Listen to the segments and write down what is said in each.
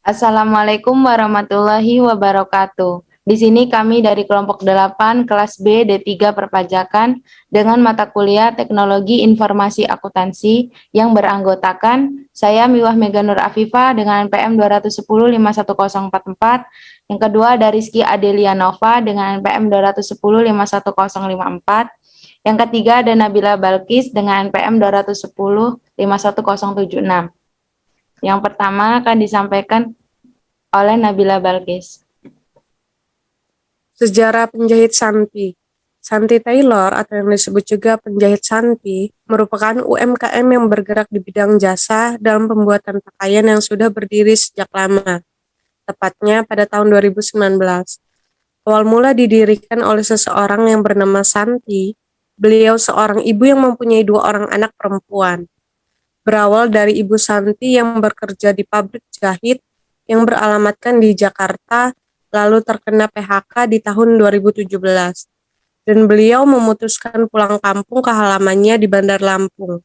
Assalamualaikum warahmatullahi wabarakatuh. Di sini kami dari kelompok 8 kelas B D3 Perpajakan dengan mata kuliah Teknologi Informasi Akuntansi yang beranggotakan saya Miwah Mega Nur Afifah dengan NPM 210 51044, yang kedua ada Rizky Adelia Nova dengan NPM 210 51054, yang ketiga ada Nabila Balkis dengan NPM 210 51076. Yang pertama akan disampaikan oleh Nabila Balkis. Sejarah penjahit Santi. Santi Taylor atau yang disebut juga penjahit Santi merupakan UMKM yang bergerak di bidang jasa dalam pembuatan pakaian yang sudah berdiri sejak lama, tepatnya pada tahun 2019. Awal mula didirikan oleh seseorang yang bernama Santi. Beliau seorang ibu yang mempunyai 2 orang anak perempuan. Berawal dari Ibu Santi yang bekerja di pabrik jahit yang beralamatkan di Jakarta, lalu terkena PHK di tahun 2017, dan beliau memutuskan pulang kampung ke halamannya di Bandar Lampung.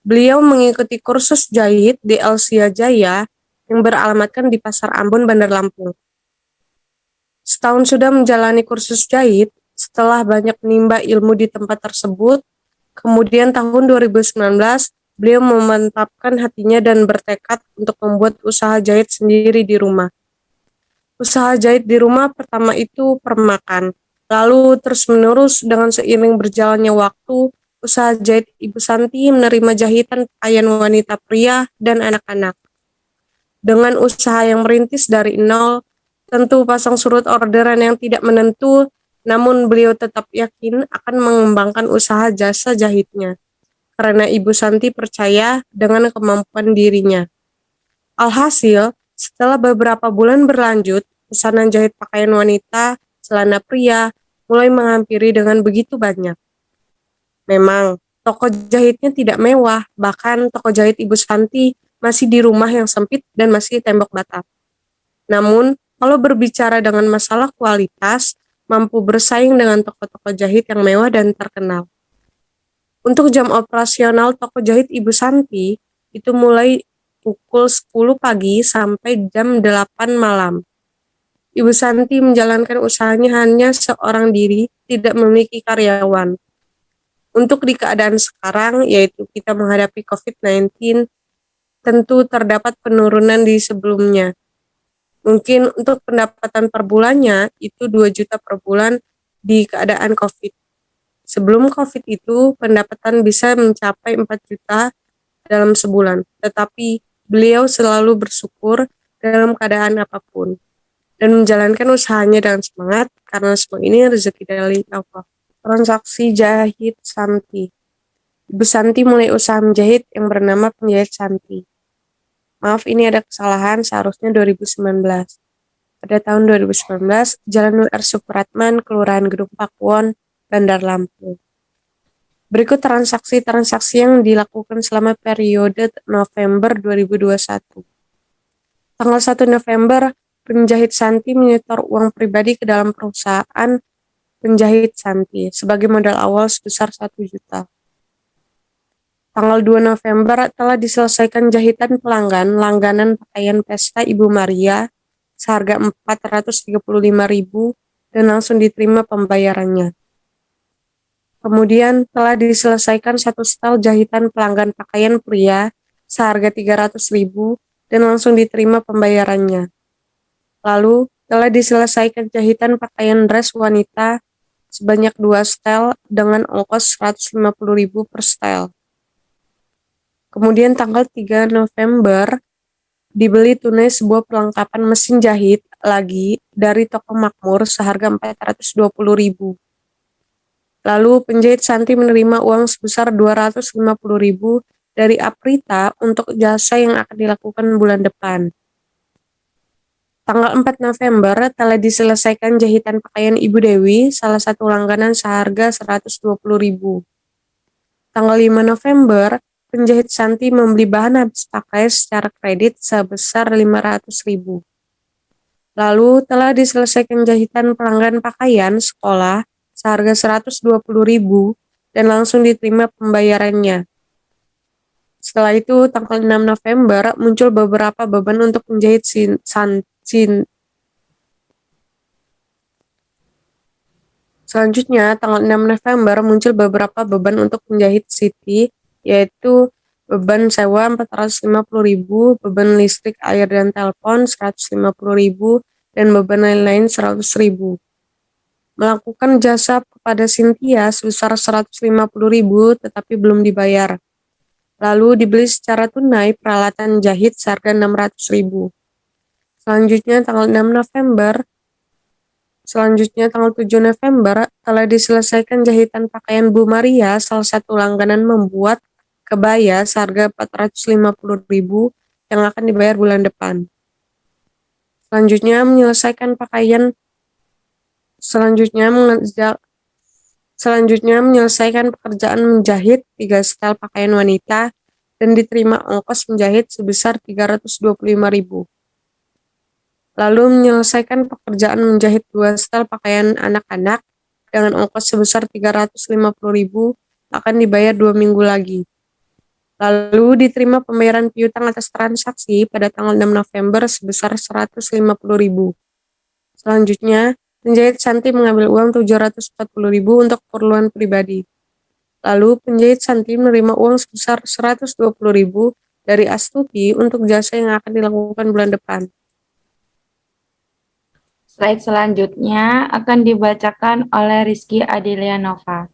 Beliau mengikuti kursus jahit di Elsia Jaya yang beralamatkan di Pasar Ambon, Bandar Lampung. Setahun sudah menjalani kursus jahit, setelah banyak menimba ilmu di tempat tersebut, kemudian tahun 2019, beliau memantapkan hatinya dan bertekad untuk membuat usaha jahit sendiri di rumah. Usaha jahit di rumah pertama itu permakan, lalu terus-menerus dengan seiring berjalannya waktu, usaha jahit Ibu Santi menerima jahitan pakaian wanita pria dan anak-anak. Dengan usaha yang merintis dari nol, tentu pasang surut orderan yang tidak menentu, namun beliau tetap yakin akan mengembangkan usaha jasa jahitnya karena Ibu Santi percaya dengan kemampuan dirinya. Alhasil, setelah beberapa bulan berlanjut, pesanan jahit pakaian wanita, celana pria, mulai menghampiri dengan begitu banyak. Memang, toko jahitnya tidak mewah, bahkan toko jahit Ibu Santi masih di rumah yang sempit dan masih tembok bata. Namun, kalau berbicara dengan masalah kualitas, mampu bersaing dengan toko-toko jahit yang mewah dan terkenal. Untuk jam operasional toko jahit Ibu Santi, itu mulai pukul 10 pagi sampai jam 8 malam. Ibu Santi menjalankan usahanya hanya seorang diri, tidak memiliki karyawan. Untuk di keadaan sekarang, yaitu kita menghadapi COVID-19, tentu terdapat penurunan di sebelumnya. Mungkin untuk pendapatan per bulannya, itu 2 juta per bulan di keadaan COVID. Sebelum COVID itu, pendapatan bisa mencapai 4 juta dalam sebulan. Tetapi beliau selalu bersyukur dalam keadaan apapun dan menjalankan usahanya dengan semangat karena semua ini rezeki dari Allah. Transaksi jahit Santi. Ibu Santi mulai usaha menjahit yang bernama Penjahit Santi. Maaf, ini ada kesalahan, seharusnya 2019. Pada tahun 2019, Jalan W.R. Supratman, Kelurahan Gedung Pakuwon, Bandar Lampung. Berikut transaksi-transaksi yang dilakukan selama periode November 2021. Tanggal 1 November, penjahit Santi menyetor uang pribadi ke dalam perusahaan penjahit Santi sebagai modal awal sebesar 1 juta. Tanggal 2 November telah diselesaikan jahitan pelanggan langganan pakaian pesta Ibu Maria seharga 435.000 dan langsung diterima pembayarannya. Kemudian telah diselesaikan 1 setel jahitan pelanggan pakaian pria seharga 300.000 dan langsung diterima pembayarannya. Lalu telah diselesaikan jahitan pakaian dress wanita sebanyak 2 setel dengan ongkos 150.000 per setel. Kemudian tanggal 3 November dibeli tunai sebuah perlengkapan mesin jahit lagi dari toko Makmur seharga 420.000. Lalu penjahit Santi menerima uang sebesar 250.000 dari Aprita untuk jasa yang akan dilakukan bulan depan. Tanggal 4 November telah diselesaikan jahitan pakaian Ibu Dewi, salah satu langganan seharga 120.000. Tanggal 5 November, penjahit Santi membeli bahan habis pakai secara kredit sebesar 500.000. Lalu telah diselesaikan jahitan pelanggan pakaian sekolah seharga 120.000 dan langsung diterima pembayarannya. Setelah itu, tanggal 6 November, muncul beberapa beban untuk menjahit Selanjutnya, tanggal 6 November muncul beberapa beban untuk menjahit Siti, yaitu beban sewa 450.000, beban listrik, air, dan telepon 150.000, dan beban lain-lain 100.000. Melakukan jasa kepada Cynthia sebesar 150.000 tetapi belum dibayar. Lalu dibeli secara tunai peralatan jahit seharga 600.000. Selanjutnya tanggal 7 November telah diselesaikan jahitan pakaian Bu Maria, salah satu langganan membuat kebaya seharga 450.000 yang akan dibayar bulan depan. Selanjutnya menyelesaikan pekerjaan menjahit 3 setel pakaian wanita dan diterima ongkos menjahit sebesar 325.000. Lalu menyelesaikan pekerjaan menjahit 2 setel pakaian anak-anak dengan ongkos sebesar 350.000 akan dibayar 2 minggu lagi. Lalu diterima pembayaran piutang atas transaksi pada tanggal 6 November sebesar 150.000. Selanjutnya, penjahit Santi mengambil uang 740.000 untuk keperluan pribadi. Lalu penjahit Santi menerima uang sebesar 120.000 dari Astuti untuk jasa yang akan dilakukan bulan depan. Slide selanjutnya akan dibacakan oleh Rizky Adilianova.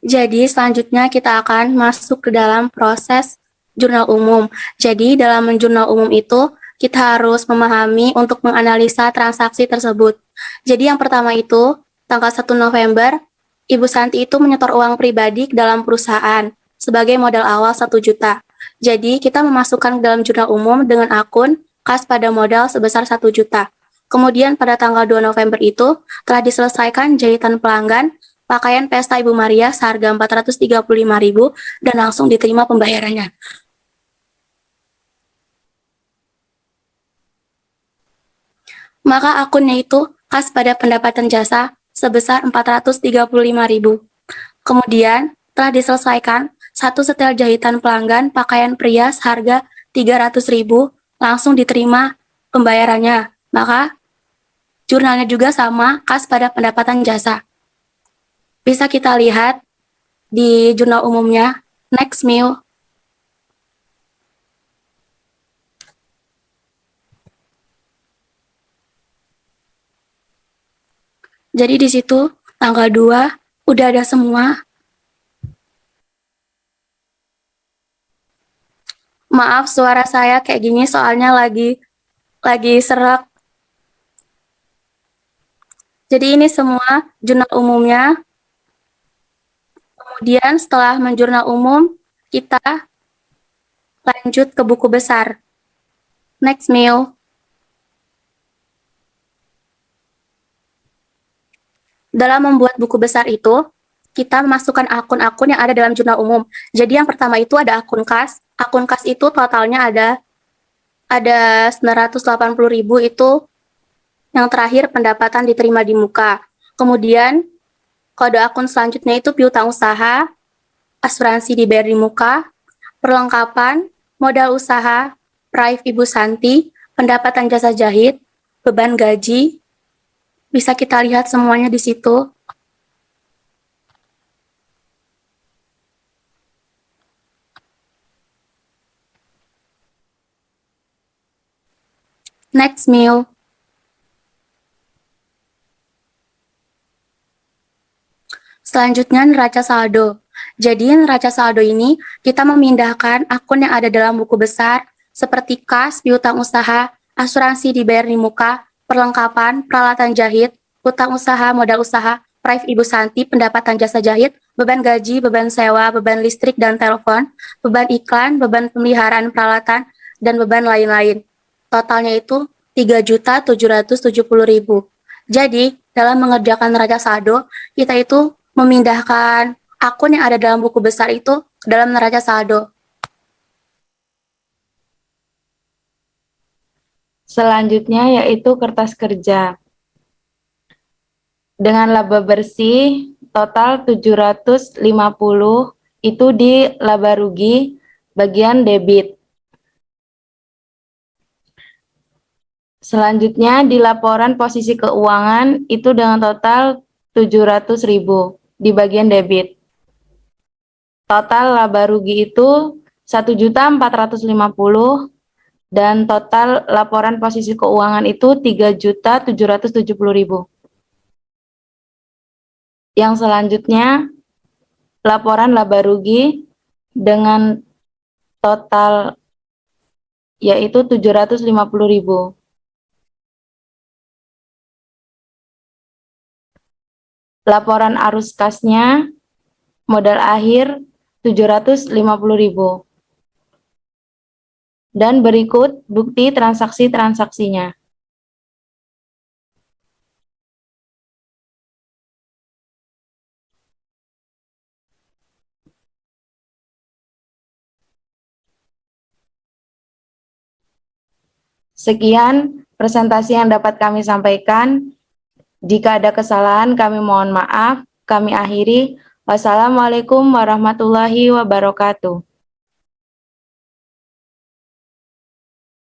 Jadi selanjutnya kita akan masuk ke dalam proses jurnal umum. Jadi dalam jurnal umum itu kita harus memahami untuk menganalisa transaksi tersebut. Jadi yang pertama itu tanggal 1 November, Ibu Santi itu menyetor uang pribadi ke dalam perusahaan sebagai modal awal 1 juta. Jadi kita memasukkan ke dalam jurnal umum dengan akun kas pada modal sebesar 1 juta. Kemudian pada tanggal 2 November itu telah diselesaikan jahitan pelanggan pakaian pesta Ibu Maria seharga 435.000 dan langsung diterima pembayarannya. Maka akunnya itu kas pada pendapatan jasa sebesar 435.000. Kemudian telah diselesaikan 1 setel jahitan pelanggan pakaian pria seharga 300.000 langsung diterima pembayarannya. Maka jurnalnya juga sama kas pada pendapatan jasa. Bisa kita lihat di jurnal umumnya, next Mil. Jadi di situ tanggal 2 udah ada semua. Maaf suara saya kayak gini soalnya lagi serak. Jadi ini semua jurnal umumnya. Kemudian setelah menjurnal umum, kita lanjut ke buku besar. Next Mil. Dalam membuat buku besar itu, kita memasukkan akun-akun yang ada dalam jurnal umum. Jadi yang pertama itu ada akun kas. Akun kas itu totalnya ada 980.000 itu yang terakhir pendapatan diterima di muka. Kemudian kode akun selanjutnya itu piutang usaha, asuransi dibayar di muka, perlengkapan, modal usaha, praif Ibu Santi, pendapatan jasa jahit, beban gaji. Bisa kita lihat semuanya di situ. Next Mil. Selanjutnya neraca saldo. Jadi neraca saldo ini kita memindahkan akun yang ada dalam buku besar seperti kas, piutang usaha, asuransi dibayar di muka, perlengkapan, peralatan jahit, utang usaha, modal usaha, praif Ibu Santi, pendapatan jasa jahit, beban gaji, beban sewa, beban listrik dan telepon, beban iklan, beban pemeliharaan peralatan, dan beban lain-lain. Totalnya itu 3.770.000. Jadi, dalam mengerjakan neraca saldo, kita itu memindahkan akun yang ada dalam buku besar itu ke dalam neraca saldo. Selanjutnya yaitu kertas kerja. Dengan laba bersih total 750 itu di laba rugi bagian debit. Selanjutnya di laporan posisi keuangan itu dengan total 700.000 di bagian debit. Total laba rugi itu 1.450.000 dan total laporan posisi keuangan itu 3.770.000. Yang selanjutnya laporan laba rugi dengan total yaitu 750.000. Laporan arus kasnya modal akhir 750.000. Dan berikut bukti transaksi-transaksinya. Sekian presentasi yang dapat kami sampaikan. Jika ada kesalahan, kami mohon maaf. Kami akhiri. Wassalamualaikum warahmatullahi wabarakatuh.